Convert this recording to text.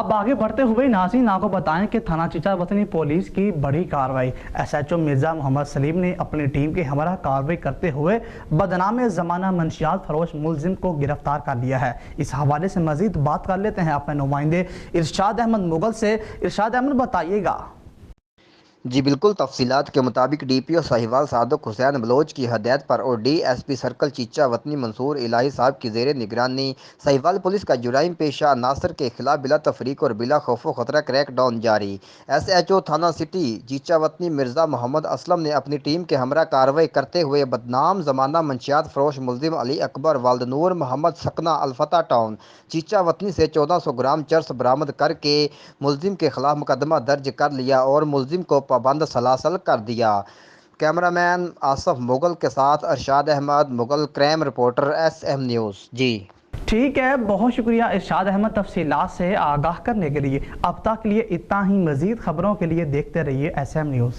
اب آگے بڑھتے ہوئے ناظرین آپ کو بتائیں کہ تھانہ چیچا وطنی پولیس کی بڑی کارروائی۔ S H O Mirza Muhammad سلیم نے اپنی ٹیم کے ہمراہ کارروائی کرتے ہوئے بدنام زمانہ منشیات فروش ملزم کو گرفتار کر لیا ہے۔ اس حوالے سے مزید بات کر لیتے ہیں اپنے نمائندے ارشاد احمد مغل سے۔ ارشاد احمد بتائیے گا۔ جی بالکل، تفصیلات کے مطابق ڈی پی او ساہیوال صادق حسین بلوچ کی ہدایت پر اور ڈی ایس پی سرکل چیچا وطنی منصور الہی صاحب کی زیر نگرانی ساہیوال پولیس کا جرائم پیشہ عناصر کے خلاف بلا تفریق اور بلا خوف و خطرہ کریک ڈاؤن جاری۔ ایس ایچ او تھانہ سٹی چیچا وطنی مرزا محمد اسلم نے اپنی ٹیم کے ہمراہ کارروائی کرتے ہوئے بدنام زمانہ منشیات فروش ملزم علی اکبر والد نور محمد سکنہ الفتح ٹاؤن چیچا وطنی سے 1400 گرام چرس برآمد کر کے ملزم کے خلاف مقدمہ درج کر لیا اور ملزم کو پابند سلاسل کر دیا۔ کیمرہ مین آصف مغل کے ساتھ Irshad Ahmed Mughal, crime reporter S M news. جی ٹھیک ہے، بہت شکریہ ارشاد احمد تفصیلات سے آگاہ کرنے کے لیے۔ اب تک کے لیے اتنا ہی، مزید خبروں کے لیے دیکھتے رہیے ایس ایم نیوز۔